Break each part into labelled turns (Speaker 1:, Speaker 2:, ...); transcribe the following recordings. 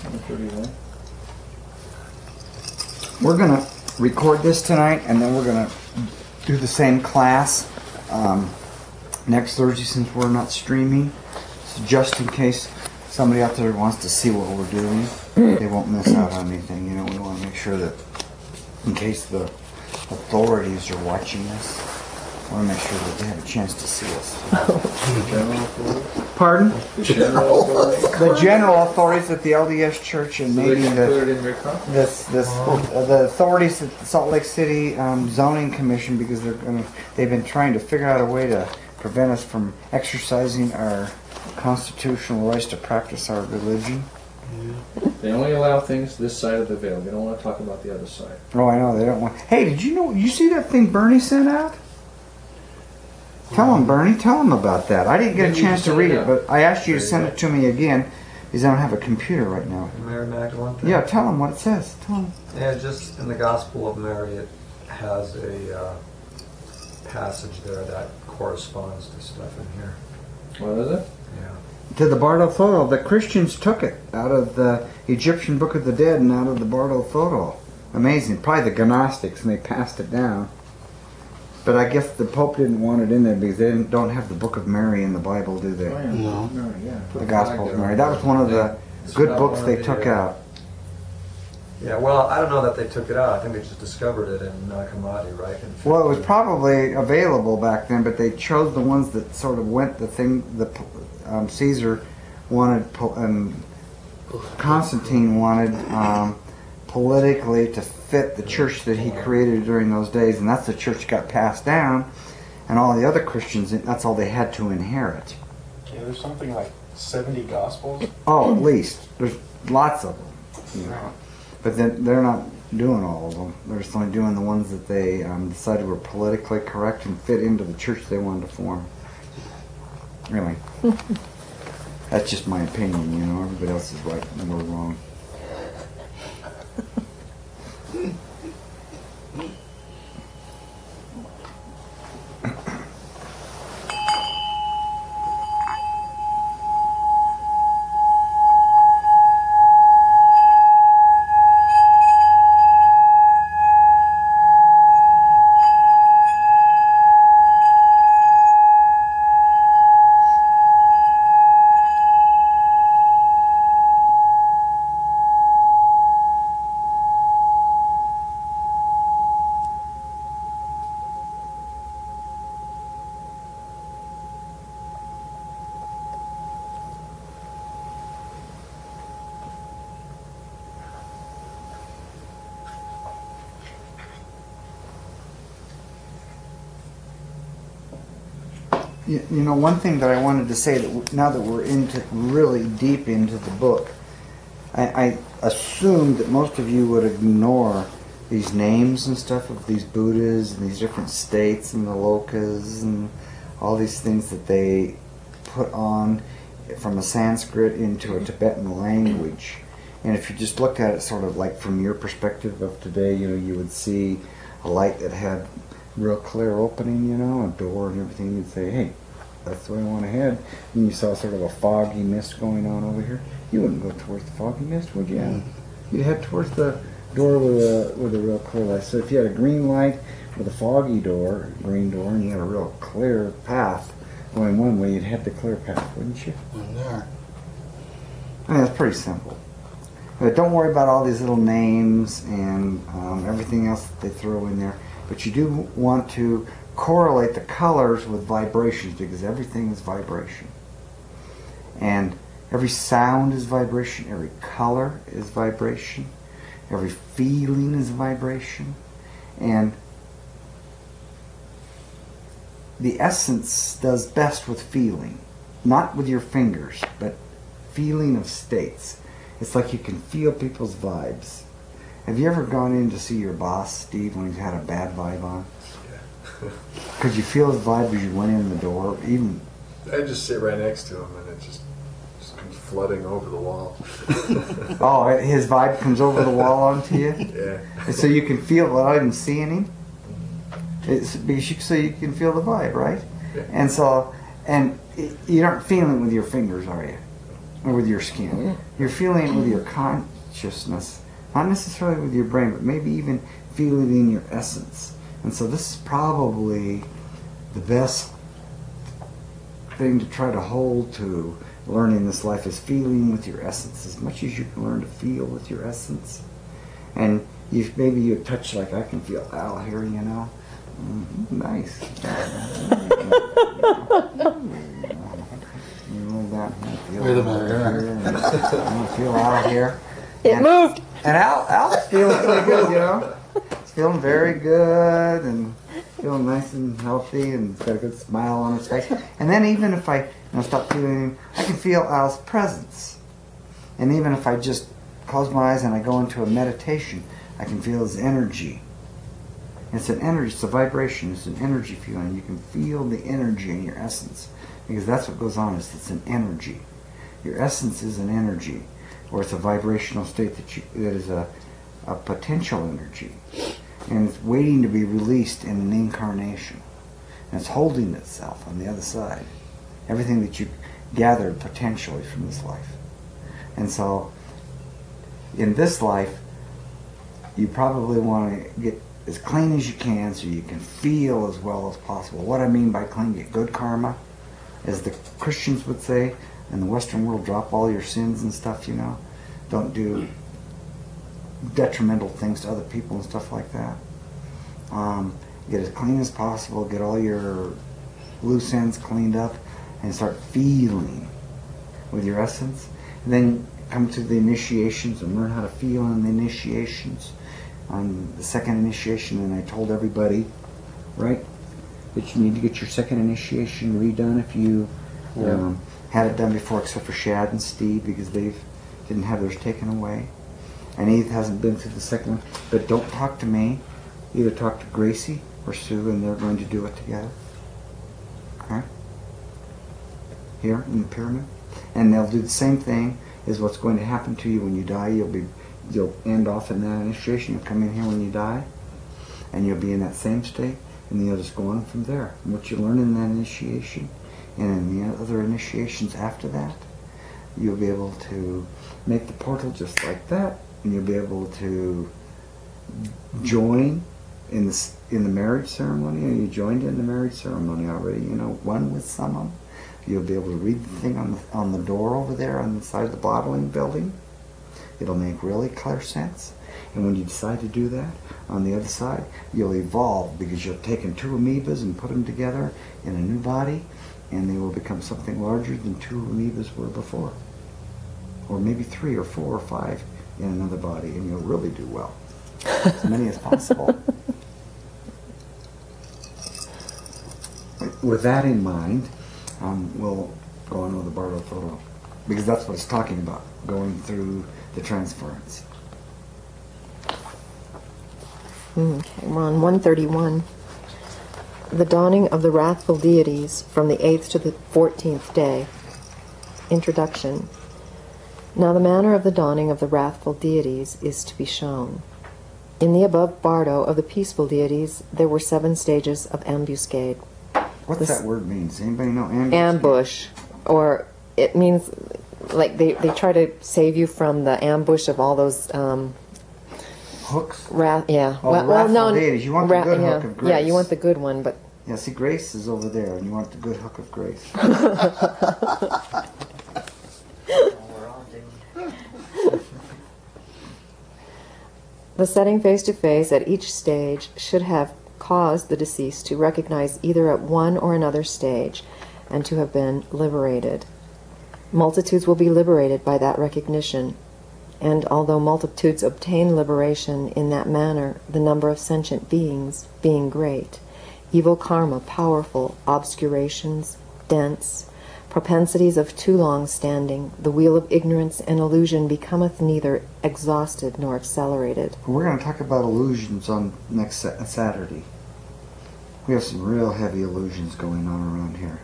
Speaker 1: p131.
Speaker 2: We're going to record this tonight, and then we're going to do the same class next Thursday since we're not streaming. So just in case somebody out there wants to see what we're doing, they won't miss out on anything. You know, we want to make sure that in case the authorities are watching this, I want to make sure that they have a chance to see us. Pardon?
Speaker 1: The general authorities?
Speaker 2: The general authorities at the LDS Church and
Speaker 1: So
Speaker 2: maybe
Speaker 1: they can put it in their copy?
Speaker 2: the authorities at the Salt Lake City Zoning Commission, because they've been trying to figure out a way to prevent us from exercising our constitutional rights to practice our religion.
Speaker 1: They only allow things this side of the veil. They don't want to talk about the other side.
Speaker 2: Oh, I know they don't want. Hey, did you see that thing Bernie sent out? Tell him, Bernie. Tell him about that. I didn't get a chance to read it, but I asked you to send it to me again because I don't have a computer right now.
Speaker 3: Mary Magdalene thing?
Speaker 2: Yeah, tell him what it says. Tell him.
Speaker 3: Yeah, just in the Gospel of Mary, it has a passage there that corresponds to stuff in here.
Speaker 1: What is it?
Speaker 3: Yeah.
Speaker 2: To the Bardo Photo. The Christians took it out of the Egyptian Book of the Dead and out of the Bardo Photo. Amazing. Probably the Gnostics, and they passed it down. But I guess the Pope didn't want it in there because they don't have the Book of Mary in the Bible, do they?
Speaker 1: Oh, yeah.
Speaker 4: No.
Speaker 1: Yeah.
Speaker 2: The Gospel of Mary. That was one of the good books they took out.
Speaker 3: Yeah, well, I don't know that they took it out. I think they just discovered it in Nag-Hammadi, right?
Speaker 2: Well, it was probably available back then, but they chose the ones that sort of went the thing that Caesar wanted and Constantine wanted politically to fit the church that he created during those days, and that's the church that got passed down, and all the other Christians, that's all they had to inherit.
Speaker 4: Yeah, there's something like 70 Gospels.
Speaker 2: Oh, at least. There's lots of them, you know. But then they're not doing all of them. They're just only doing the ones that they decided were politically correct and fit into the church they wanted to form. Really. That's just my opinion, you know. Everybody else is right and we're wrong. You know, one thing that I wanted to say, that now that we're really deep into the book, I assumed that most of you would ignore these names and stuff of these Buddhas and these different states and the lokas and all these things that they put on from a Sanskrit into a Tibetan language. And if you just looked at it sort of like from your perspective of today, you know, you would see a light that had real clear opening, you know, a door and everything. You'd say, hey, that's the way I want to head. And you saw sort of a foggy mist going on over here. You wouldn't go towards the foggy mist, would you? You'd head towards the door with a real clear light. So if you had a green light with a foggy door, green door, and you had a real clear path going one way, you'd head the clear path, wouldn't you?
Speaker 4: There.
Speaker 2: I mean, that's pretty simple. But don't worry about all these little names and everything else that they throw in there. But you do want to correlate the colors with vibrations, because everything is vibration. And every sound is vibration, every color is vibration, every feeling is vibration. And the essence does best with feeling. Not with your fingers, but feeling of states. It's like you can feel people's vibes. Have you ever gone in to see your boss, Steve, when he's had a bad vibe on?
Speaker 5: Yeah.
Speaker 2: Could you feel his vibe as you went in the door? Even
Speaker 5: I just sit right next to him, and it just comes flooding over the wall.
Speaker 2: oh, his vibe comes over the wall onto you.
Speaker 5: Yeah.
Speaker 2: And so you can feel it without even seeing him. It's because so you can feel the vibe, right?
Speaker 5: Yeah.
Speaker 2: And so, and you aren't feeling it with your fingers, are you? or with your skin. You're feeling it with your consciousness, not necessarily with your brain, but maybe even feel it in your essence. And so this is probably the best thing to try to hold to learning this life, is feeling with your essence as much as you can learn to feel with your essence. And maybe you touch, like I can feel Al here, you know. Nice.
Speaker 6: Wait a minute.
Speaker 2: I feel Al here.
Speaker 7: It moved.
Speaker 2: And Al's feeling really good, you know. He's feeling very good and feeling nice and healthy, and he's got a good smile on his face. And then even if I stop feeling him, I can feel Al's presence. And even if I just close my eyes and I go into a meditation, I can feel his energy. It's an energy, it's a vibration, it's an energy feeling. You can feel the energy in your essence, because that's what goes on, is it's an energy. Your essence is an energy, or it's a vibrational state that is a potential energy. And it's waiting to be released in an incarnation. And it's holding itself on the other side. Everything that you gathered potentially from this life. And so, in this life, you probably want to get as clean as you can so you can feel as well as possible. What I mean by clean, get good karma, as the Christians would say, in the Western world, drop all your sins and stuff, you know. Don't do detrimental things to other people and stuff like that. Get as clean as possible, get all your loose ends cleaned up, and start feeling with your essence. And then come to the initiations and learn how to feel in the initiations. On the second initiation, and I told everybody, right, that you need to get your second initiation redone if you had it done before, except for Shad and Steve, because they didn't have theirs taken away. And Edith hasn't been through the second one. But don't talk to me. Either talk to Gracie or Sue, and they're going to do it together. Okay? Here in the pyramid. And they'll do the same thing as what's going to happen to you when you die. You'll end off in that initiation. You'll come in here when you die, and you'll be in that same state, and you'll just go on from there. And what you learn in that initiation, and in the other initiations after that, you'll be able to make the portal just like that, and you'll be able to join in the marriage ceremony. And you joined in the marriage ceremony already, you know, one with someone. You'll be able to read the thing on the door over there on the side of the bottling building. It'll make really clear sense. And when you decide to do that, on the other side, you'll evolve, because you've taken two amoebas and put them together in a new body, and they will become something larger than two amoebas were before. Or maybe 3 or 4 or 5 in another body, and you'll really do well. As many as possible. With that in mind, we'll go on with the Bardo photo, because that's what it's talking about, going through the transference.
Speaker 7: Okay, we're on 131. The dawning of the wrathful deities from the 8th to the 14th day. Introduction. Now the manner of the dawning of the wrathful deities is to be shown. In the above bardo of the peaceful deities, there were 7 stages of ambuscade.
Speaker 2: What's that word mean? Does anybody know ambush?
Speaker 7: Ambush, or it means like they try to save you from the ambush of all those
Speaker 2: Hooks?
Speaker 7: yeah.
Speaker 2: Oh, wrathful deities. You want the good hook of grace.
Speaker 7: Yeah, you want the good one, but
Speaker 2: yeah, see, grace is over there, and you want the good hook of grace.
Speaker 7: the setting face to face at each stage should have caused the deceased to recognize either at one or another stage and to have been liberated. Multitudes will be liberated by that recognition, and although multitudes obtain liberation in that manner, the number of sentient beings being great, evil karma powerful, obscurations dense, propensities of too long standing, the wheel of ignorance and illusion becometh neither exhausted nor accelerated.
Speaker 2: We're going to talk about illusions on next Saturday. We have some real heavy illusions going on around here.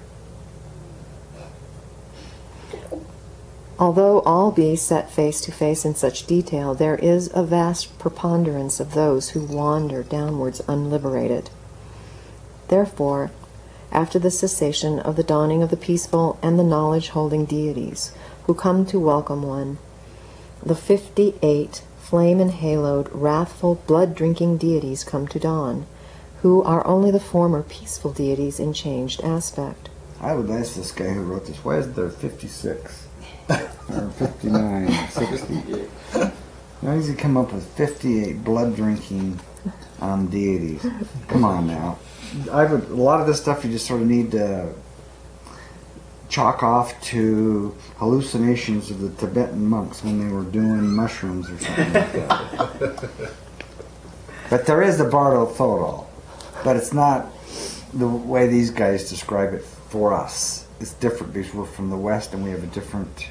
Speaker 7: Although all be set face to face in such detail, there is a vast preponderance of those who wander downwards unliberated. Therefore, after the cessation of the dawning of the peaceful and the knowledge-holding deities, who come to welcome one. The 58 flame-enhaloed, wrathful, blood-drinking deities come to dawn, who are only the former peaceful deities in changed aspect.
Speaker 2: I would ask this guy who wrote this, why isn't there 56? Or 59, 60? Why does he come up with 58 blood-drinking deities? Come on now. A lot of this stuff you just sort of need to chalk off to hallucinations of the Tibetan monks when they were doing mushrooms or something like that. But there is the Bardo Thodol, but it's not the way these guys describe it for us. It's different because we're from the West and we have a different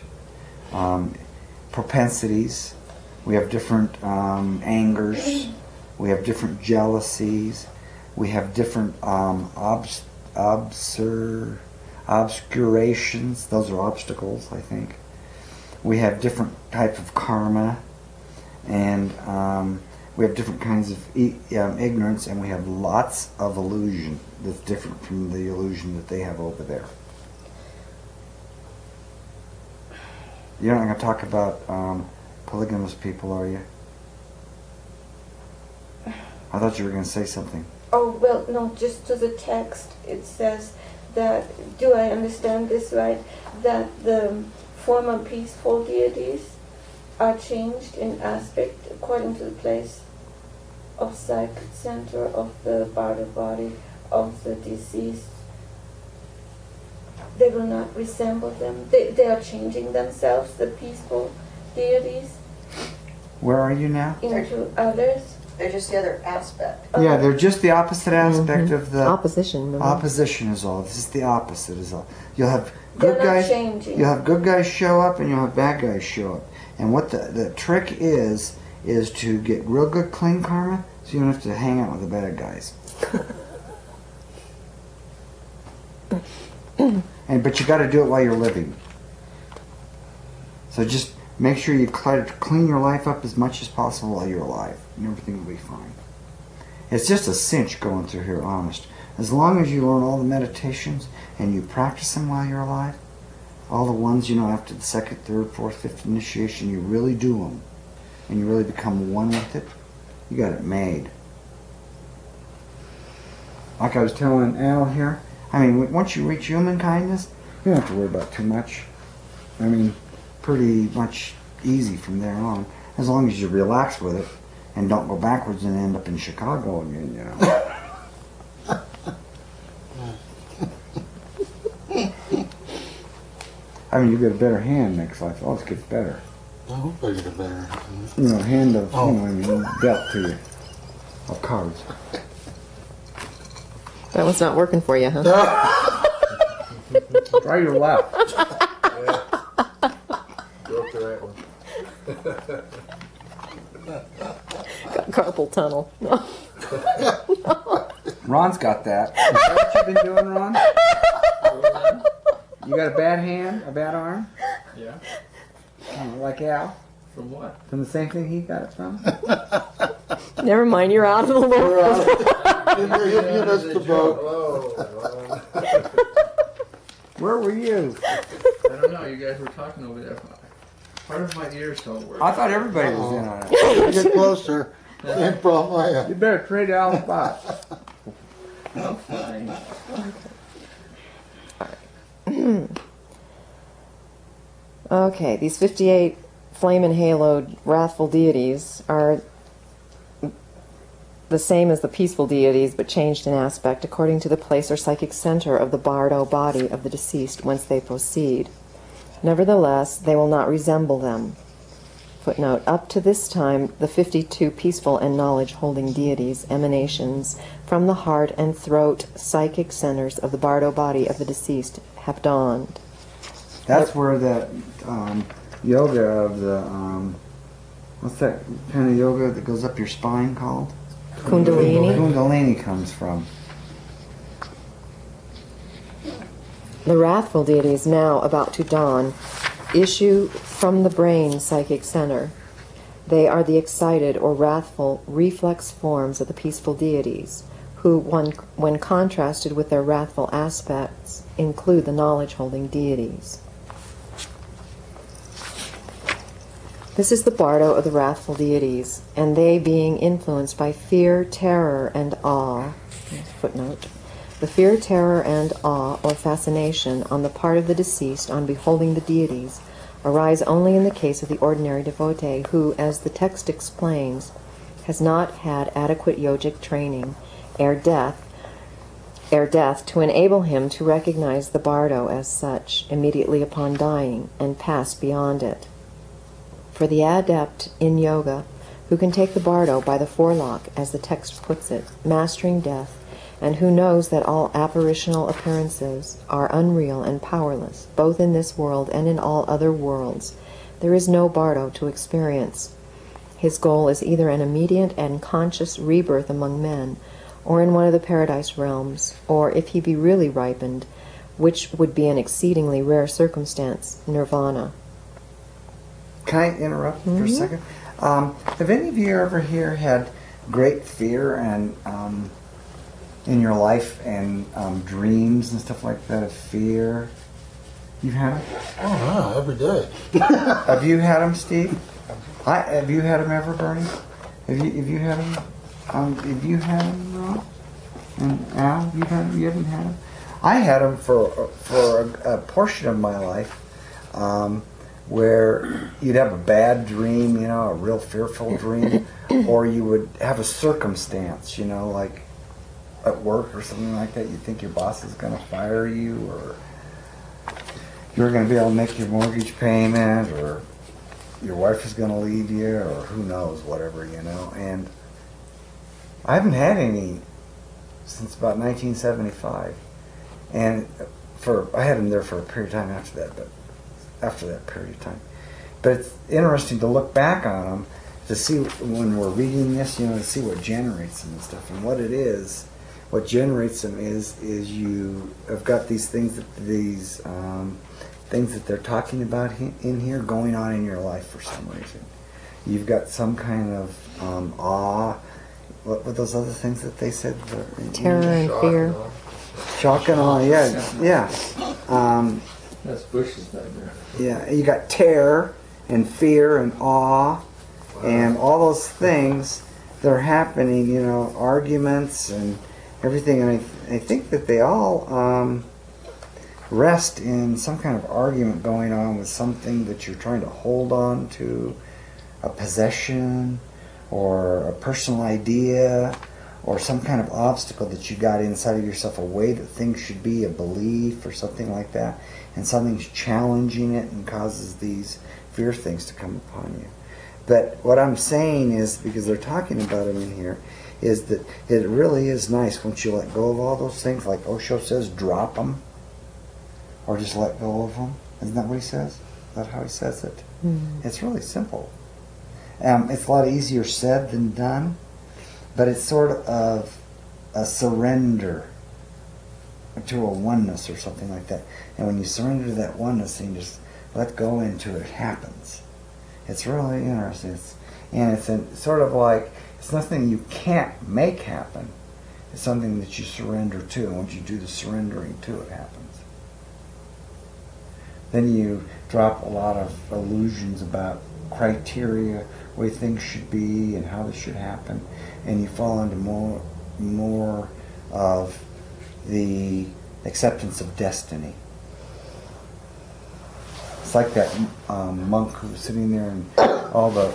Speaker 2: propensities. We have different angers. We have different jealousies. We have different obscurations. Those are obstacles, I think. We have different type of karma, and we have different kinds of ignorance, and we have lots of illusion that's different from the illusion that they have over there. You're not going to talk about polygamous people, are you? I thought you were going to say something.
Speaker 8: Oh, well, no, just to the text. It says that, do I understand this right, that the former peaceful deities are changed in aspect according to the place of psychic center of the Bardo body of the deceased. They will not resemble them. They are changing themselves, the peaceful deities,
Speaker 2: Where are you now?
Speaker 8: into others.
Speaker 9: They're just the other aspect.
Speaker 2: Yeah, they're just the opposite aspect of the
Speaker 7: Opposition. Remember?
Speaker 2: opposition is all. This is the opposite is all. You'll have
Speaker 8: They're
Speaker 2: good
Speaker 8: not
Speaker 2: guys.
Speaker 8: changing.
Speaker 2: You'll have good guys show up, and you'll have bad guys show up. And what the trick is to get real good clean karma, so you don't have to hang out with the bad guys. But you got to do it while you're living. So just make sure you try to clean your life up as much as possible while you're alive, and everything will be fine. It's just a cinch going through here, honest. As long as you learn all the meditations and you practice them while you're alive, all the ones, after the second, third, fourth, fifth initiation, you really do them, and you really become one with it, you got it made. Like I was telling Al here, once you reach human kindness, you don't have to worry about too much. Pretty much easy from there on, as long as you relax with it and don't go backwards and end up in Chicago again, you get a better hand next life. It always gets better.
Speaker 6: I hope I get a better.
Speaker 2: Hand of, dealt to you. Of cards.
Speaker 7: That one's not working for you, huh?
Speaker 2: Try your left.
Speaker 5: Broke the right one.
Speaker 7: Got carpal tunnel. No.
Speaker 2: Ron's got that. Is that what you've been doing, Ron? You got a bad hand? A bad arm?
Speaker 1: Yeah.
Speaker 2: Like Al?
Speaker 1: From what?
Speaker 2: From the same thing he got it from?
Speaker 7: Never mind, you're out of the world.
Speaker 6: You missed the boat.
Speaker 5: Hello.
Speaker 2: Where were you?
Speaker 1: I don't know. You guys were talking over there. Part of my ears don't work.
Speaker 2: I thought everybody was in on it.
Speaker 6: Get closer. Same problem I have.
Speaker 2: You better trade Al's spot.
Speaker 1: Oh, fine.
Speaker 7: Okay, these 58 flame-enhaloed, wrathful deities are the same as the peaceful deities, but changed in aspect according to the place or psychic center of the Bardo body of the deceased whence they proceed. Nevertheless, they will not resemble them. Footnote, up to this time, the 52 peaceful and knowledge-holding deities, emanations from the heart and throat psychic centers of the Bardo body of the deceased, have dawned.
Speaker 2: That's where the yoga of the, what's that kind of yoga that goes up your spine called?
Speaker 7: Kundalini.
Speaker 2: Kundalini comes from.
Speaker 7: The wrathful deities now about to dawn issue from the brain psychic center. They are the excited or wrathful reflex forms of the peaceful deities, who, when contrasted with their wrathful aspects, include the knowledge-holding deities. This is the bardo of the wrathful deities, and they being influenced by fear, terror, and awe. Footnote. The fear, terror, and awe, or fascination, on the part of the deceased on beholding the deities, arise only in the case of the ordinary devotee, who, as the text explains, has not had adequate yogic training ere death to enable him to recognize the bardo as such immediately upon dying and pass beyond it. For the adept in yoga, who can take the bardo by the forelock, as the text puts it, mastering death, and who knows that all apparitional appearances are unreal and powerless, both in this world and in all other worlds, there is no bardo to experience. His goal is either an immediate and conscious rebirth among men, or in one of the paradise realms, or, if he be really ripened, which would be an exceedingly rare circumstance, nirvana.
Speaker 2: Can I interrupt for a second? Have any of you ever here had great fear and in your life and dreams and stuff like that of fear? You've had them?
Speaker 6: Oh, yeah, every day.
Speaker 2: Have you had them, Steve? Have you had them ever, Bernie? Have you had them? Have you had them, Ron? And Al, you had them? You haven't had them? I had them for a portion of my life. Where you'd have a bad dream, you know, a real fearful dream, or you would have a circumstance, you know, like at work or something like that. You think your boss is going to fire you, or you're going to be able to make your mortgage payment, or your wife is going to leave you, or who knows, whatever, you know. And I haven't had any since about 1975, and I had them there for a period of time after that, but. After that period of time. But it's interesting to look back on them, to see when we're reading this, you know, to see what generates them and stuff. And what it is, what generates them is you have got these things that they're talking about in here going on in your life for some reason. You've got some kind of awe. What were those other things that they said?
Speaker 7: Terror and fear.
Speaker 2: Shock and awe, yeah.
Speaker 1: That's Bush's nightmare.
Speaker 2: Yeah, you got terror and fear and awe and all those things that are happening, you know, arguments and everything. And I think that they all rest in some kind of argument going on with something that you're trying to hold on to, a possession or a personal idea or some kind of obstacle that you got inside of yourself, a way that things should be, a belief or something like that. And something's challenging it and causes these fear things to come upon you. But what I'm saying is, because they're talking about them in here, is that it really is nice once you let go of all those things, like Osho says, drop them, or just let go of them. Isn't that what he says? Is that how he says it? Mm-hmm. It's really simple. It's a lot easier said than done, but it's sort of a surrender to a oneness or something like that. And when you surrender to that oneness and you just let go into it, it happens. It's really interesting. It's sort of like, it's nothing you can't make happen. It's something that you surrender to. And once you do the surrendering to, it happens. Then you drop a lot of illusions about criteria, way things should be and how this should happen. And you fall into more of the acceptance of destiny. It's like that monk who was sitting there and all the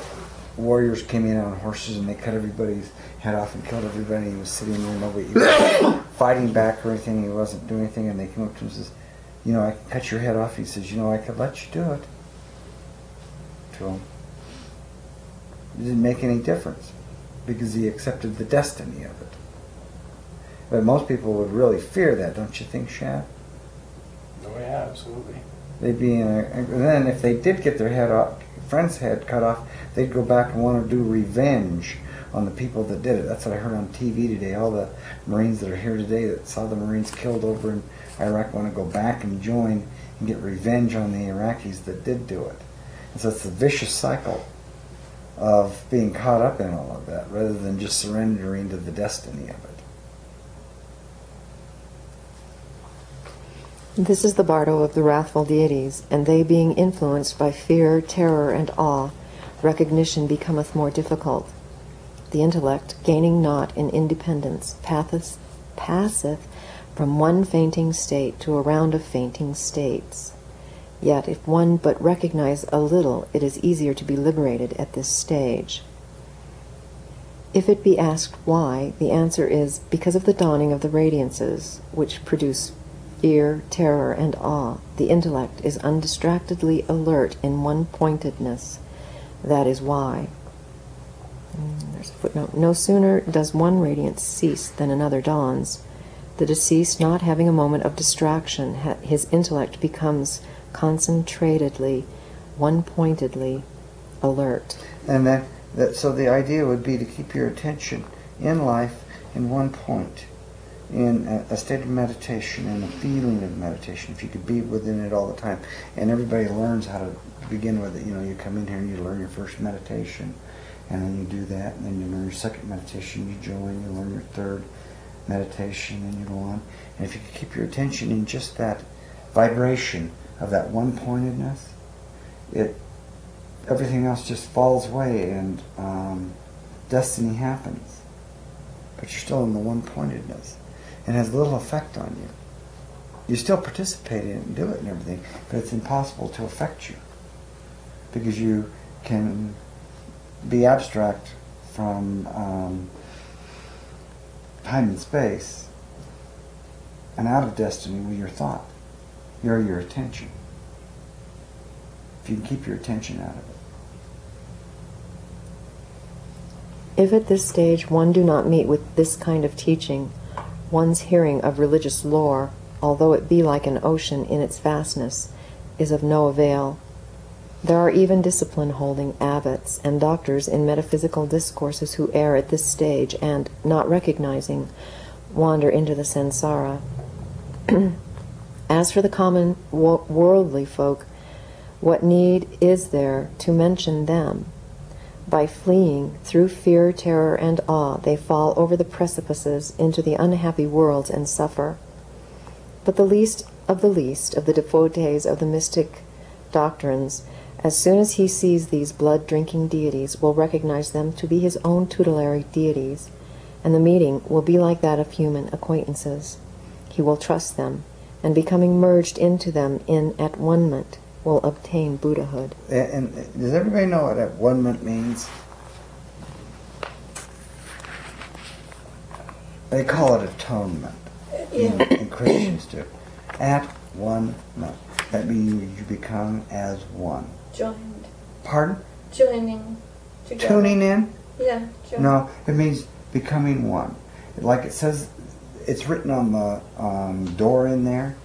Speaker 2: warriors came in on horses and they cut everybody's head off and killed everybody. He was sitting there, nobody was fighting back or anything. He wasn't doing anything, and they came up to him and says, "You know, I can cut your head off." He says, "You know, I could let you do it." To him, it didn't make any difference because he accepted the destiny of it. But most people would really fear that, don't you think, Shad?
Speaker 4: Oh yeah, absolutely.
Speaker 2: They'd be and then if they did get their head off, friend's head cut off, they'd go back and want to do revenge on the people that did it. That's what I heard on TV today. All the Marines that are here today that saw the Marines killed over in Iraq want to go back and join and get revenge on the Iraqis that did do it. And so it's a vicious cycle of being caught up in all of that rather than just surrendering to the destiny of it.
Speaker 7: This is the bardo of the wrathful deities, and they being influenced by fear, terror, and awe, recognition becometh more difficult. The intellect, gaining not in independence, passeth from one fainting state to a round of fainting states. Yet if one but recognize a little, it is easier to be liberated at this stage. If it be asked why, the answer is because of the dawning of the radiances, which produce fear, terror, and awe. The intellect is undistractedly alert in one-pointedness. That is why. There's a footnote. No sooner does one radiance cease than another dawns. The deceased not having a moment of distraction, his intellect becomes concentratedly, one-pointedly alert.
Speaker 2: And so the idea would be to keep your attention in life in one point, in a state of meditation, in a feeling of meditation, if you could be within it all the time. And everybody learns how to begin with it. You know, you come in here and you learn your first meditation, and then you do that, and then you learn your second meditation, you join, you learn your third meditation, and you go on. And if you could keep your attention in just that vibration of that one-pointedness, everything else just falls away, and destiny happens. But you're still in the one-pointedness. It has little effect on you. You still participate in it and do it and everything, but it's impossible to affect you, because you can be abstract from time and space and out of destiny with your thought. You're your attention. If you can keep your attention out of it.
Speaker 7: If at this stage one do not meet with this kind of teaching, one's hearing of religious lore, although it be like an ocean in its vastness, is of no avail. There are even discipline-holding abbots and doctors in metaphysical discourses who err at this stage and, not recognizing, wander into the samsara. As for the common worldly folk, what need is there to mention them? By fleeing through fear, terror, and awe, they fall over the precipices into the unhappy worlds and suffer. But the least of the devotees of the mystic doctrines, as soon as he sees these blood-drinking deities, will recognize them to be his own tutelary deities, and the meeting will be like that of human acquaintances. He will trust them, and becoming merged into them in at-one-ment, will obtain Buddhahood.
Speaker 2: And does everybody know what at-one-ment means? They call it atonement.
Speaker 8: Yeah.
Speaker 2: And Christians do. At-one-ment. That means you become as one.
Speaker 8: Joined.
Speaker 2: Pardon?
Speaker 8: Joining together.
Speaker 2: Tuning in?
Speaker 8: Yeah, joined.
Speaker 2: No, it means becoming one. Like it says, it's written on the door in there,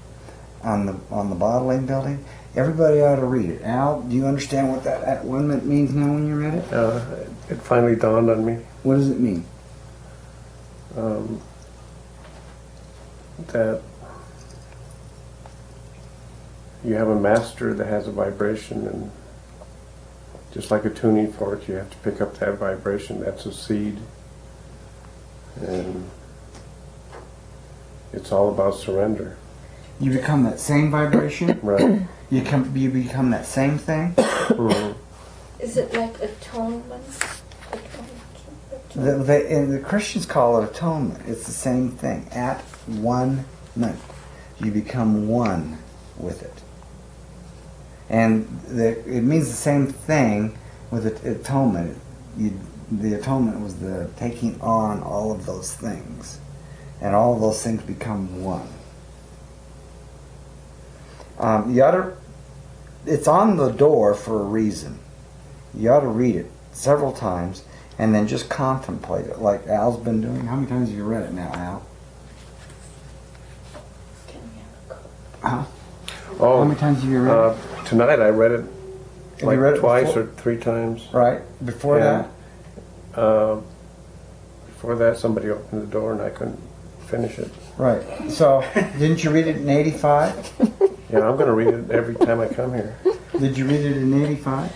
Speaker 2: on the bottling building. Everybody ought to read it. Al, do you understand what that at-one-ment means now when you read it?
Speaker 4: It finally dawned on me
Speaker 2: What does it mean?
Speaker 4: that you have a master that has a vibration, and just like a tuning fork, you have to pick up that vibration. That's a seed, and it's all about surrender.
Speaker 2: You become that same vibration?
Speaker 4: Right.
Speaker 2: You become that same thing?
Speaker 4: Mhm.
Speaker 8: Is it like atonement?
Speaker 2: And the Christians call it atonement. It's the same thing. At-one-ment. You become one with it. And it means the same thing with atonement. The atonement was the taking on all of those things. And all of those things become one. It's on the door for a reason. You ought to read it several times and then just contemplate it, like Al's been doing. How many times have you read it now, Al? Huh?
Speaker 4: Oh,
Speaker 2: How many times have you read it?
Speaker 4: Tonight I read it
Speaker 2: Have you read it
Speaker 4: twice
Speaker 2: before?
Speaker 4: or three times.
Speaker 2: Right. Before
Speaker 4: And,
Speaker 2: that?
Speaker 4: Before that, somebody opened the door and I couldn't finish it.
Speaker 2: Right. So, didn't you read it in 85?
Speaker 4: Yeah, I'm going to read it every time I come here.
Speaker 2: Did you read it in 85?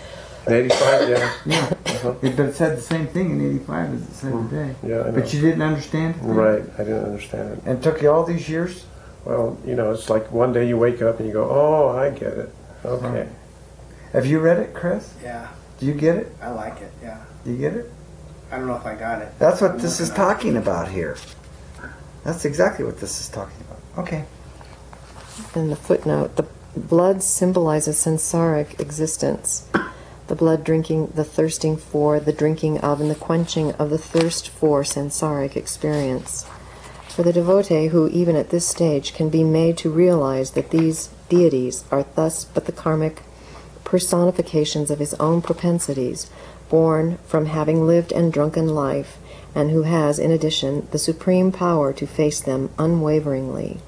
Speaker 4: In 85, yeah.
Speaker 2: Yeah.
Speaker 4: Uh-huh.
Speaker 2: But it said the same thing in 85 as it said today.
Speaker 4: Yeah, I know.
Speaker 2: But you didn't understand it then?
Speaker 4: Right, I didn't understand it.
Speaker 2: And it took you all these years?
Speaker 4: Well, it's like one day you wake up and you go, oh, I get it. Okay.
Speaker 2: Right. Have you read it, Chris?
Speaker 10: Yeah.
Speaker 2: Do you get it?
Speaker 10: I like it, yeah.
Speaker 2: Do you get it?
Speaker 10: I don't know if I got it.
Speaker 2: That's what
Speaker 10: I'm
Speaker 2: this is
Speaker 10: working on it.
Speaker 2: talking about here. That's exactly what this is talking about. Okay.
Speaker 7: In the footnote, the blood symbolizes samsaric existence. The blood drinking, the thirsting for, the drinking of, and the quenching of the thirst for samsaric experience. For the devotee who, even at this stage, can be made to realize that these deities are thus but the karmic personifications of his own propensities, born from having lived and drunken life, and who has, in addition, the supreme power to face them unwaveringly,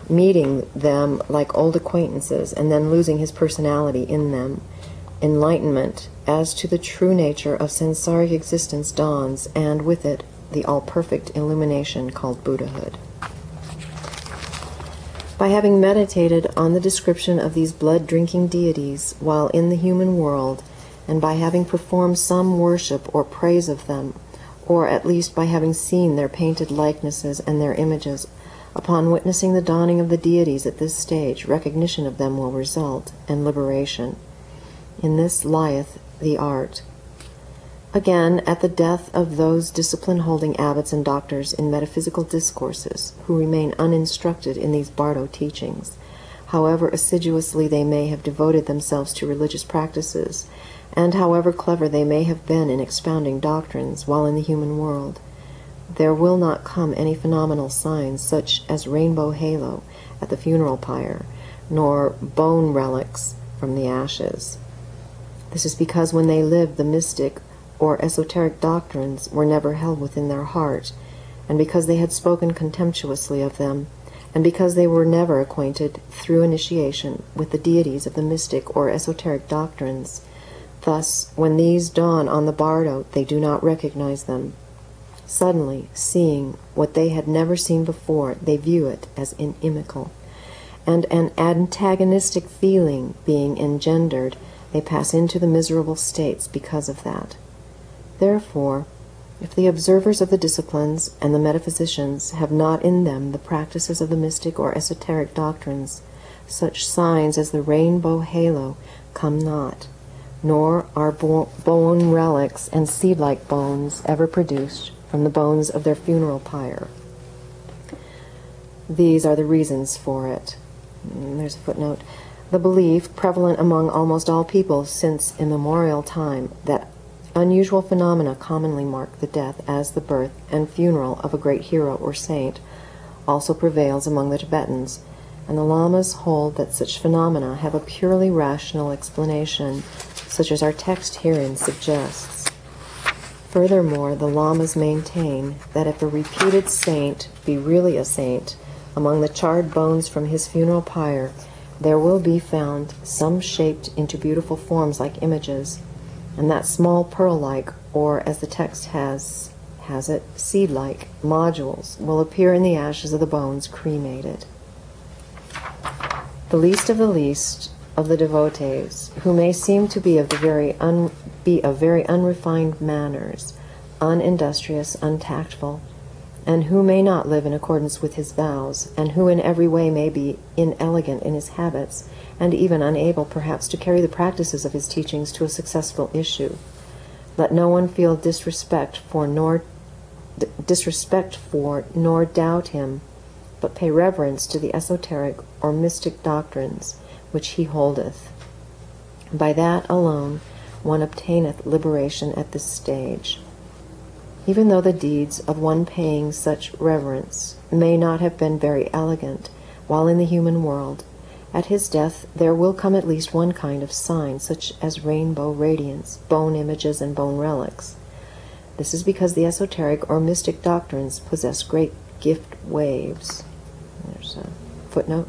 Speaker 7: meeting them like old acquaintances, and then losing his personality in them. Enlightenment as to the true nature of samsaric existence dawns, and with it the all-perfect illumination called Buddhahood. By having meditated on the description of these blood-drinking deities while in the human world, and by having performed some worship or praise of them, or at least by having seen their painted likenesses and their images, upon witnessing the dawning of the deities at this stage, recognition of them will result, and liberation. In this lieth the art. Again, at the death of those discipline-holding abbots and doctors in metaphysical discourses, who remain uninstructed in these Bardo teachings, however assiduously they may have devoted themselves to religious practices, and however clever they may have been in expounding doctrines while in the human world, there will not come any phenomenal signs such as rainbow halo at the funeral pyre, nor bone relics from the ashes. This is because when they lived, the mystic or esoteric doctrines were never held within their heart, and because they had spoken contemptuously of them, and because they were never acquainted through initiation with the deities of the mystic or esoteric doctrines. Thus, when these dawn on the bardo, they do not recognize them. Suddenly, seeing what they had never seen before, they view it as inimical, and an antagonistic feeling being engendered, they pass into the miserable states because of that. Therefore, if the observers of the disciplines and the metaphysicians have not in them the practices of the mystic or esoteric doctrines, such signs as the rainbow halo come not, nor are bone relics and seed-like bones ever produced from the bones of their funeral pyre. These are the reasons for it. There's a footnote. The belief, prevalent among almost all people since immemorial time, that unusual phenomena commonly mark the death as the birth and funeral of a great hero or saint, also prevails among the Tibetans, and the lamas hold that such phenomena have a purely rational explanation, such as our text herein suggests. Furthermore, the lamas maintain that if a reputed saint be really a saint, among the charred bones from his funeral pyre, there will be found some shaped into beautiful forms like images, and that small pearl-like, or as the text has it, seed-like modules will appear in the ashes of the bones cremated. The least of the devotees, who may seem to be of very unrefined manners, unindustrious, untactful, and who may not live in accordance with his vows, and who in every way may be inelegant in his habits, and even unable perhaps to carry the practices of his teachings to a successful issue. Let no one feel disrespect for nor doubt him, but pay reverence to the esoteric or mystic doctrines which he holdeth. By that alone one obtaineth liberation at this stage. Even though the deeds of one paying such reverence may not have been very elegant while in the human world, at his death there will come at least one kind of sign, such as rainbow radiance, bone images, and bone relics. This is because the esoteric or mystic doctrines possess great gift waves. There's a footnote.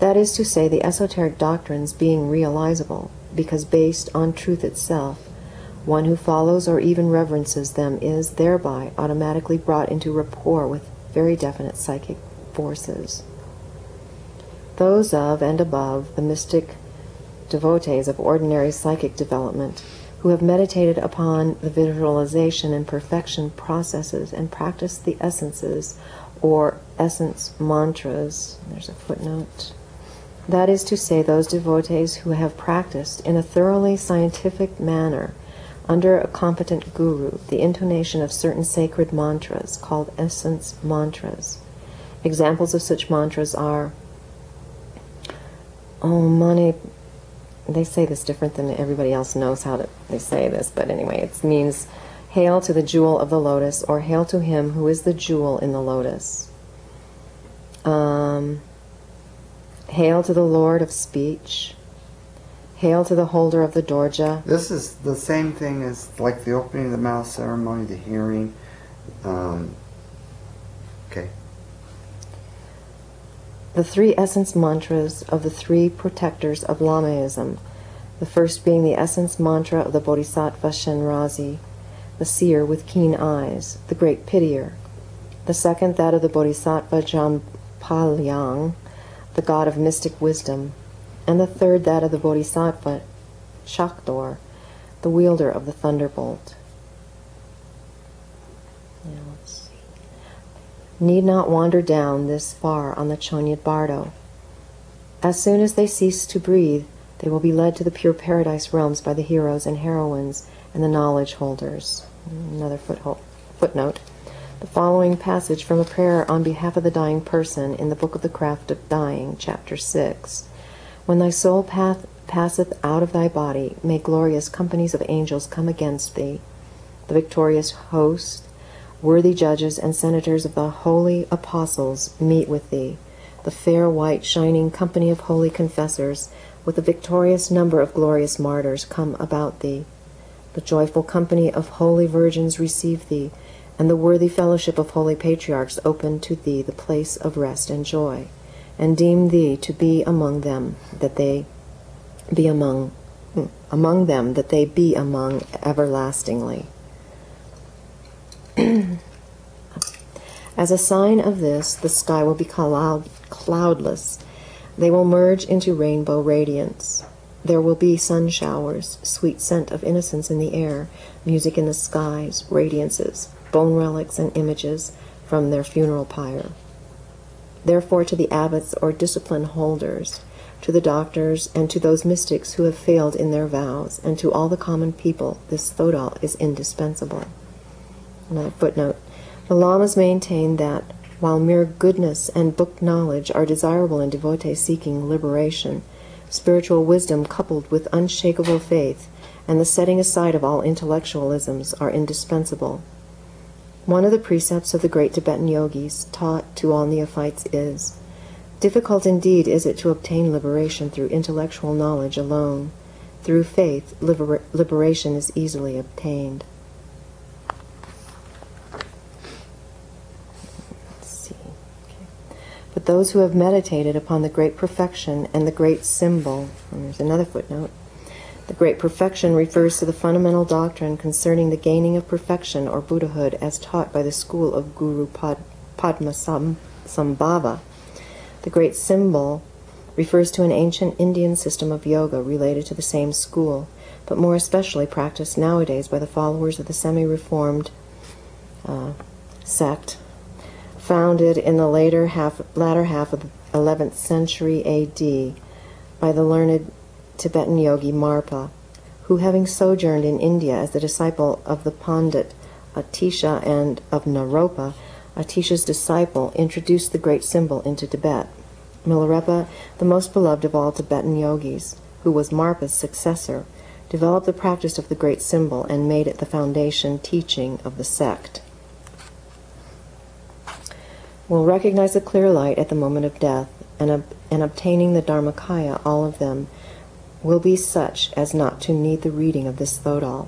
Speaker 7: That is to say, the esoteric doctrines being realizable, because based on truth itself, one who follows or even reverences them is thereby automatically brought into rapport with very definite psychic forces. Those of and above the mystic devotees of ordinary psychic development, who have meditated upon the visualization and perfection processes and practiced the essences or essence mantras, there's a footnote, That is to say, those devotees who have practiced in a thoroughly scientific manner under a competent guru the intonation of certain sacred mantras called essence mantras. Examples of such mantras are Om Mani. They say this different than everybody else knows how they say this, but anyway, it means hail to the jewel of the lotus, or hail to him who is the jewel in the lotus. Hail to the Lord of speech. Hail to the holder of the dorja.
Speaker 2: This is the same thing as like the opening of the mouth ceremony, the hearing. Okay.
Speaker 7: The three essence mantras of the three protectors of Lamaism. The first being the essence mantra of the Bodhisattva Shenrazi, the seer with keen eyes, the great pitier. The second, that of the Bodhisattva Jampalyang, the god of mystic wisdom. And the third, that of the Bodhisattva Shakdor, the wielder of the thunderbolt. Now let's see. Need not wander down this far on the Chonyat Bardo. As soon as they cease to breathe, they will be led to the pure paradise realms by the heroes and heroines and the knowledge holders. Another footnote. The following passage from a prayer on behalf of the dying person in the Book of the Craft of Dying, Chapter 6. When thy soul passeth out of thy body, may glorious companies of angels come against thee, the victorious host, worthy judges and senators of the holy apostles meet with thee, the fair white shining company of holy confessors, with the victorious number of glorious martyrs come about thee. The joyful company of holy virgins receive thee, and the worthy fellowship of holy patriarchs open to thee the place of rest and joy, and deem thee to be among them that they be among everlastingly. As a sign of this, the sky will be cloudless. They will merge into rainbow radiance. There will be sun showers, sweet scent of innocence in the air, music in the skies, radiances, bone relics and images from their funeral pyre. Therefore, to the abbots or discipline holders, to the doctors, and to those mystics who have failed in their vows, and to all the common people, this thodal is indispensable. Another footnote. The Lamas maintain that, while mere goodness and book knowledge are desirable in devotees seeking liberation, spiritual wisdom coupled with unshakable faith and the setting aside of all intellectualisms are indispensable. One of the precepts of the great Tibetan yogis taught to all neophytes is, difficult indeed is it to obtain liberation through intellectual knowledge alone. Through faith, liberation is easily obtained. But those who have meditated upon the great perfection and the great symbol, and there's another footnote, the great perfection refers to the fundamental doctrine concerning the gaining of perfection or Buddhahood as taught by the school of Guru Padmasambhava. The great symbol refers to an ancient Indian system of yoga related to the same school, but more especially practiced nowadays by the followers of the semi-reformed sect, founded in the latter half of the 11th century A.D. by the learned Tibetan yogi Marpa, who, having sojourned in India as the disciple of the Pandit Atisha and of Naropa, Atisha's disciple, introduced the great symbol into Tibet. Milarepa, the most beloved of all Tibetan yogis, who was Marpa's successor, developed the practice of the great symbol and made it the foundation teaching of the sect. Will recognize the clear light at the moment of death, and obtaining the Dharmakaya, all of them, will be such as not to need the reading of this thodal.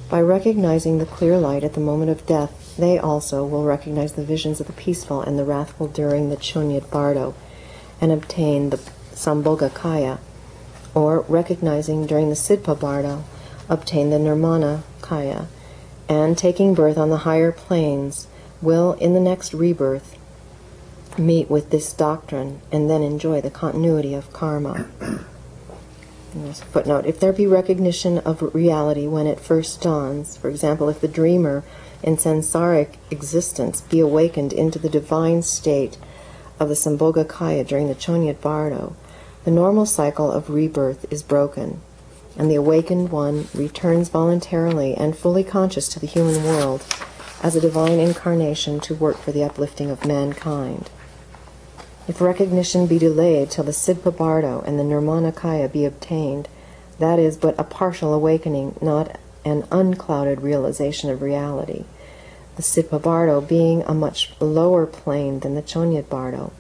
Speaker 7: By recognizing the clear light at the moment of death, they also will recognize the visions of the peaceful and the wrathful during the Chonyat Bardo, and obtain the Sambhogakaya, or recognizing during the Sidpa Bardo, obtain the Nirmana Kaya, and taking birth on the higher planes, will in the next rebirth meet with this doctrine and then enjoy the continuity of karma. And there's a footnote. If there be recognition of reality when it first dawns, for example, if the dreamer in samsaric existence be awakened into the divine state of the Sambhogakaya during the Chonyat Bardo, the normal cycle of rebirth is broken, and the awakened one returns voluntarily and fully conscious to the human world as a divine incarnation to work for the uplifting of mankind. If recognition be delayed till the Sidpa Bardo and the Nirmanakaya be obtained, that is but a partial awakening, not an unclouded realization of reality, the Sidpa Bardo being a much lower plane than the Chonyat Bardo.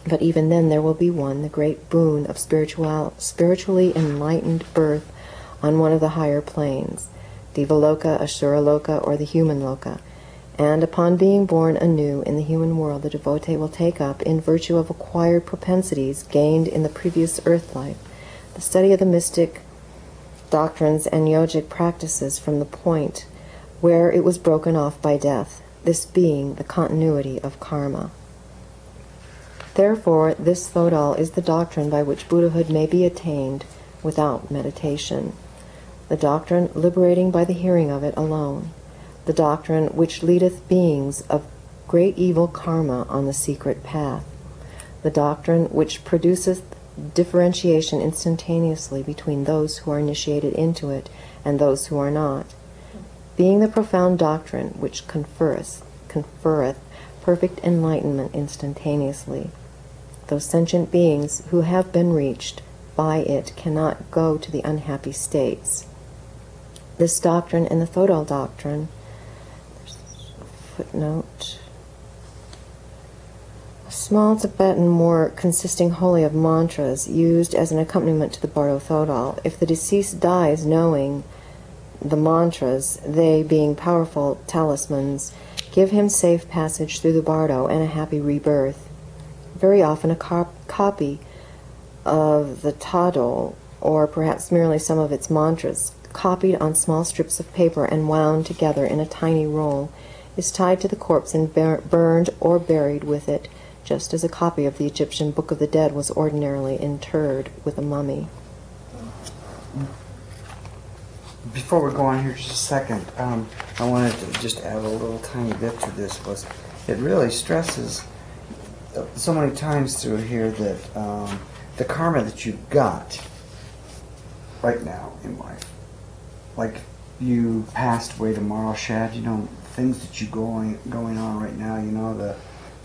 Speaker 7: But even then there will be one, the great boon of spiritually enlightened birth on one of the higher planes, Devaloka, Asura Loka, or the human Loka. And upon being born anew in the human world, the devotee will take up, in virtue of acquired propensities gained in the previous earth life, the study of the mystic doctrines and yogic practices from the point where it was broken off by death, this being the continuity of karma. Therefore, this Thodol is the doctrine by which Buddhahood may be attained without meditation, the doctrine liberating by the hearing of it alone, the doctrine which leadeth beings of great evil karma on the secret path, the doctrine which produceth differentiation instantaneously between those who are initiated into it and those who are not, being the profound doctrine which conferreth perfect enlightenment instantaneously. Those sentient beings who have been reached by it cannot go to the unhappy states. This doctrine and the Thodol doctrine, footnote, a small Tibetan work consisting wholly of mantras used as an accompaniment to the Bardo Thodol. If the deceased dies knowing the mantras, they being powerful talismans, give him safe passage through the Bardo and a happy rebirth. Very often a copy of the Tadol, or perhaps merely some of its mantras, copied on small strips of paper and wound together in a tiny roll, is tied to the corpse and burned or buried with it, just as a copy of the Egyptian Book of the Dead was ordinarily interred with a mummy.
Speaker 2: Before we go on here just a second, I wanted to just add a little tiny bit to this. It really stresses so many times through here that the karma that you've got right now in life, like you passed away tomorrow, Shad, things that you going on right now, the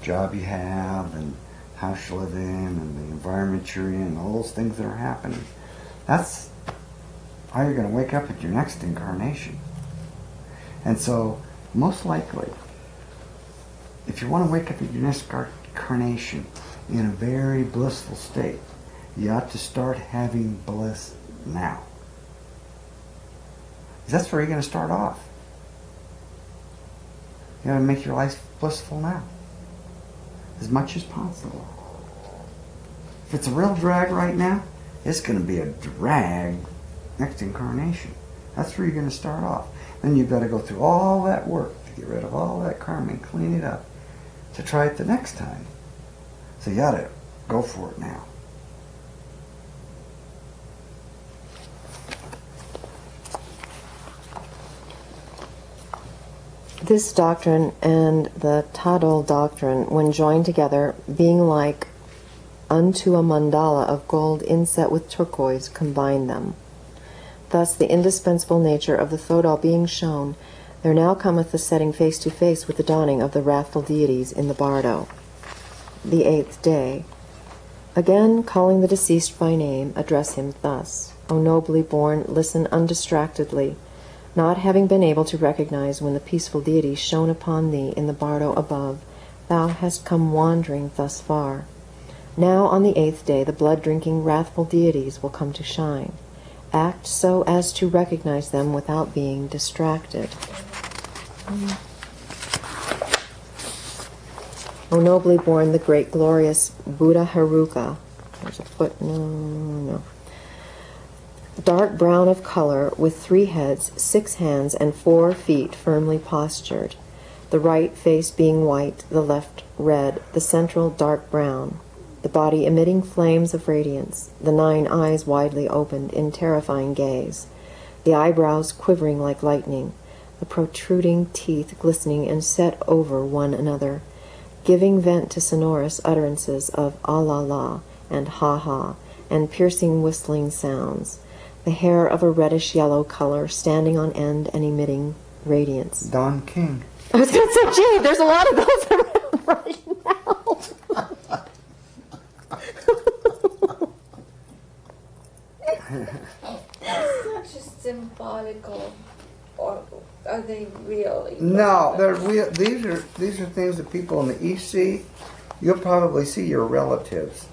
Speaker 2: job you have and house you live in and the environment you're in, all those things that are happening. That's how you're going to wake up at your next incarnation. And so, most likely, if you want to wake up at your next incarnation in a very blissful state, you ought to start having bliss now. That's where you're going to start off. You got to make your life blissful now, as much as possible. If it's a real drag right now, it's going to be a drag next incarnation. That's where you're going to start off. Then you've got to go through all that work to get rid of all that karma and clean it up to try it the next time. So you got to go for it now.
Speaker 7: This doctrine and the Tadol doctrine, when joined together, being like unto a mandala of gold inset with turquoise, combine them. Thus, the indispensable nature of the Thodol being shown, there now cometh the setting face to face with the dawning of the wrathful deities in the Bardo. The 8th day. Again, calling the deceased by name, address him thus: O nobly born, listen undistractedly, not having been able to recognize when the peaceful deity shone upon thee in the Bardo above, thou hast come wandering thus far. Now on the 8th day the blood-drinking, wrathful deities will come to shine. Act so as to recognize them without being distracted. O nobly born, the great glorious Buddha Haruka. There's a foot. No. Dark brown of color, with 3 heads, 6 hands, and 4 feet firmly postured. The right face being white, the left red, the central dark brown. The body emitting flames of radiance, the 9 eyes widely opened in terrifying gaze, the eyebrows quivering like lightning, the protruding teeth glistening and set over one another, giving vent to sonorous utterances of ah la la and ha ha and piercing whistling sounds. The hair of a reddish-yellow color, standing on end and emitting radiance.
Speaker 2: Don King.
Speaker 7: I was going to say, gee, there's a lot of those around right now.
Speaker 8: Such a symbolical, or are they really?
Speaker 2: No, they're real. These are things that people in the East see. You'll probably see your relatives.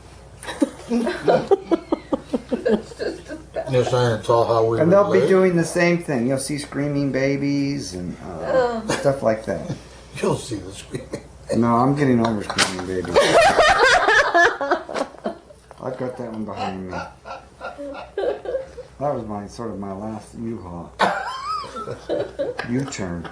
Speaker 6: You're saying it's all how we
Speaker 2: And they'll be
Speaker 6: relate?
Speaker 2: doing the same thing. You'll see screaming babies and stuff like that.
Speaker 6: You'll see the screaming.
Speaker 2: No, I'm getting over screaming babies. I've got that one behind me. That was my last U-Haul. U-turn.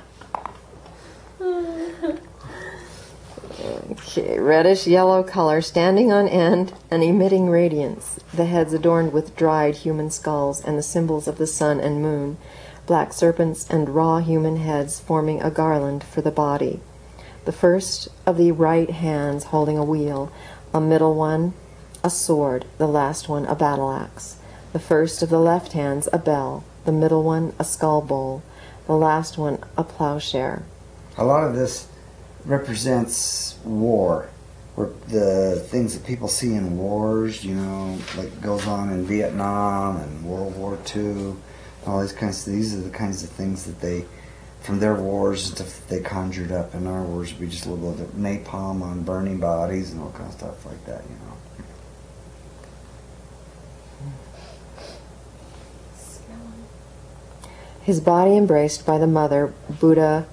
Speaker 7: Okay, reddish-yellow color, standing on end and emitting radiance. The heads adorned with dried human skulls and the symbols of the sun and moon. Black serpents and raw human heads forming a garland for the body. The first of the right hands holding a wheel, a middle one a sword, the last one a battle axe. The first of the left hands a bell, the middle one a skull bowl, the last one a plowshare.
Speaker 2: A lot of this represents war, or the things that people see in wars, like goes on in Vietnam and World War II, all these kinds of, these are the kinds of things that they, from their wars and stuff, they conjured up. In our wars, we just a little bit of napalm on burning bodies and all kind of stuff like that,
Speaker 7: His body embraced by the mother, Buddha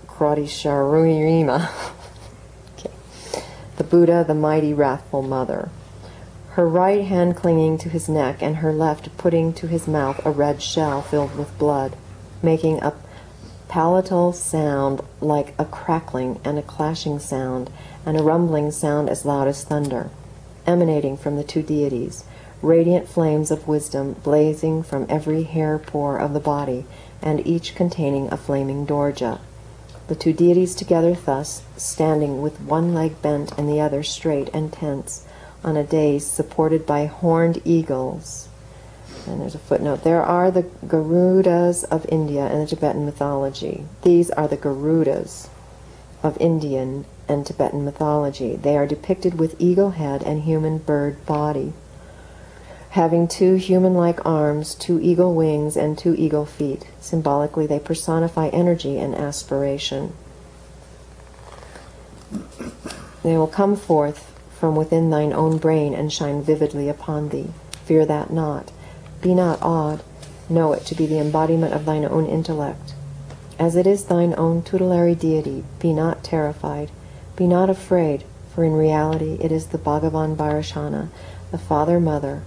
Speaker 7: Krodisharurima. Okay. The Buddha, the mighty, wrathful mother. Her right hand clinging to his neck and her left putting to his mouth a red shell filled with blood, making a palatal sound like a crackling and a clashing sound and a rumbling sound as loud as thunder, emanating from the two deities, radiant flames of wisdom blazing from every hair pore of the body, and each containing a flaming dorja. The two deities together thus, standing with one leg bent and the other straight and tense, on a dais supported by horned eagles. And there's a footnote. There are the Garudas of India in the Tibetan mythology. These are the Garudas of Indian and Tibetan mythology. They are depicted with eagle head and human bird body, having two human-like arms, two eagle wings, and two eagle feet. Symbolically, they personify energy and aspiration. They will come forth from within thine own brain and shine vividly upon thee. Fear that not. Be not awed. Know it to be the embodiment of thine own intellect. As it is thine own tutelary deity, be not terrified. Be not afraid, for in reality it is the Bhagavan Bharashana, the Father-Mother.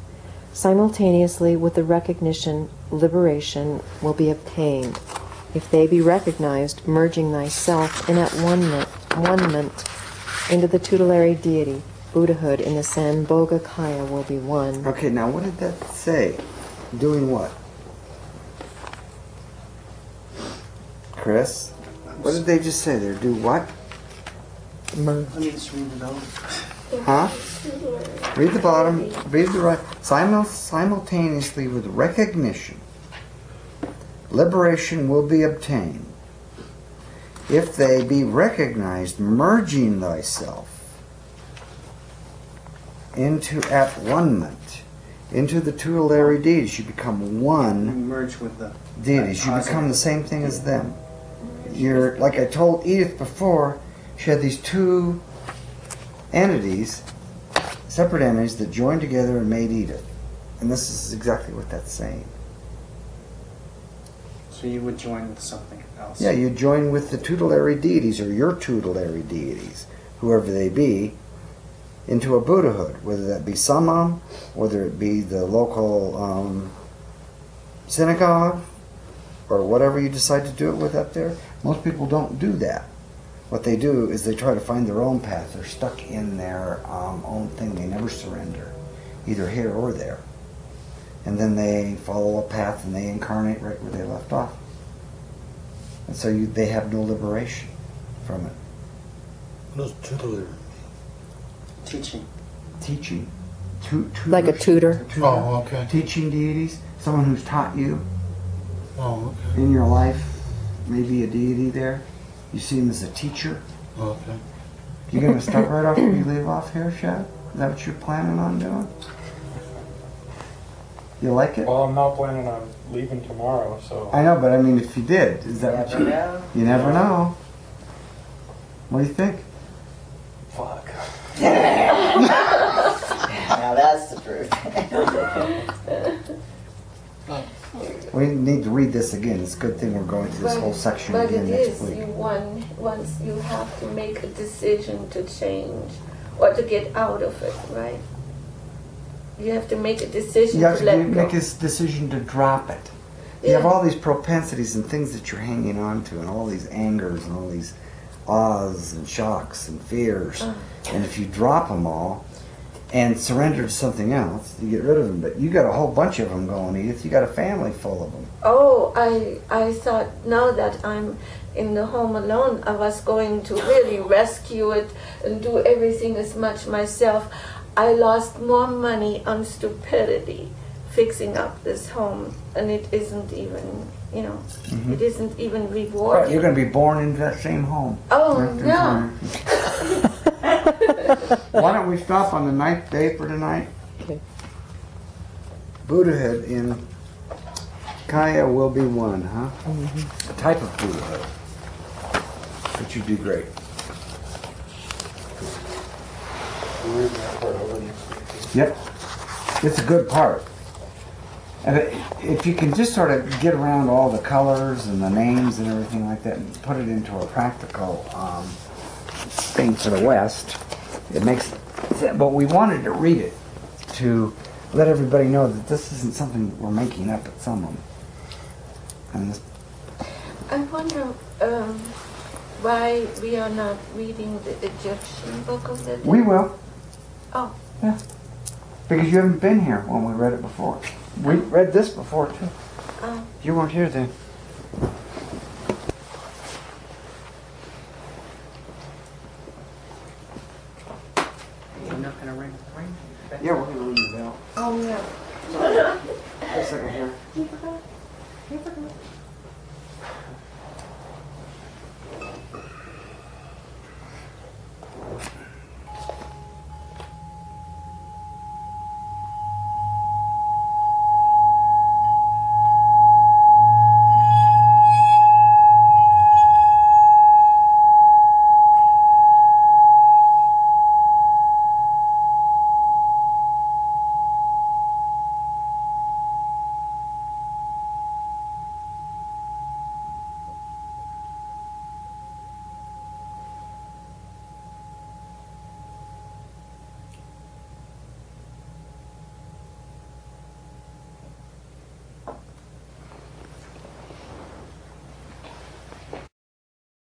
Speaker 7: Simultaneously with the recognition, liberation will be obtained. If they be recognized, merging thyself in at one-ment into the tutelary deity, Buddhahood in the Sambhogakaya will be one.
Speaker 2: Okay, now what did that say? Doing what? Chris? What did they just say there? Do what?
Speaker 10: Let me just read it over.
Speaker 2: Huh? Read the bottom, read the right. Simultaneously with recognition, liberation will be obtained. If they be recognized, merging thyself into at one-ment, into the tutelary deities, you become one
Speaker 10: Merge with the
Speaker 2: deities. You become the same thing as them. You're, like I told Edith before, she had these two entities, separate entities that joined together and made Edith. And this is exactly what that's saying.
Speaker 10: So you would join with something else.
Speaker 2: Yeah, you join with the tutelary deities, or your tutelary deities, whoever they be, into a Buddhahood, whether that be Samam, whether it be the local synagogue, or whatever you decide to do it with up there. Most people don't do that. What they do is they try to find their own path. They're stuck in their own thing. They never surrender, either here or there. And then they follow a path and they incarnate right where they left off. And so they have no liberation from it.
Speaker 6: What is tutelary?
Speaker 10: Teaching.
Speaker 2: Teaching.
Speaker 7: Like a tutor.
Speaker 6: Oh, okay.
Speaker 2: Teaching deities. Someone who's taught you
Speaker 6: Oh, okay.
Speaker 2: in your life. Maybe a deity there. You see him as a teacher.
Speaker 6: Okay.
Speaker 2: You're going to start right off where you leave off here, Shad? Is that what you're planning on doing? You like it?
Speaker 11: Well, I'm not planning on leaving tomorrow, so.
Speaker 2: I know, but I mean, if you did, is that what you...
Speaker 10: know.
Speaker 2: You never know. What do you think?
Speaker 11: Fuck.
Speaker 9: Now that's the truth.
Speaker 2: We need to read this again. It's a good thing we're going through this whole section
Speaker 8: But
Speaker 2: again
Speaker 8: it
Speaker 2: next
Speaker 8: is,
Speaker 2: week.
Speaker 8: once you have to make a decision to change or to get out of it, right? You have to make a decision
Speaker 2: You have
Speaker 8: to let
Speaker 2: to
Speaker 8: go.
Speaker 2: make this decision to drop it. You have all these propensities and things that you're hanging on to, and all these angers and all these awes and shocks and fears. And if you drop them all and surrender to something else, you get rid of them. But you got a whole bunch of them going, Edith. You got a family full of them.
Speaker 8: Oh, I thought now that I'm in the home alone, I was going to really rescue it and do everything as much myself. I lost more money on stupidity fixing up this home, and it isn't even, it isn't even rewarding.
Speaker 2: You're going to be born into that same home.
Speaker 8: Oh,
Speaker 2: Right in
Speaker 8: no.
Speaker 2: time. Why don't we stop on the 9th day for tonight?
Speaker 7: Okay.
Speaker 2: Buddhahood in Kaya will be one, huh? A type of Buddhahood. But you do great.
Speaker 11: We're reading that part over next week.
Speaker 2: Yep. It's a good part. And if you can just sort of get around all the colors and the names and everything like that and put it into a practical thing for the West, it makes sense. But we wanted to read it to let everybody know that this isn't something we're making up at some of them. And this,
Speaker 8: I wonder why we are not reading the Egyptian book of the dead.
Speaker 2: we will.
Speaker 8: Oh.
Speaker 2: Yeah. Because you haven't been here when we read it before. We read this before, too.
Speaker 8: Oh.
Speaker 2: You weren't here then.
Speaker 10: You're not gonna ring.
Speaker 2: Yeah, we're going to read the bell.
Speaker 8: Oh, yeah.
Speaker 2: Wait a second here.
Speaker 8: You forgot?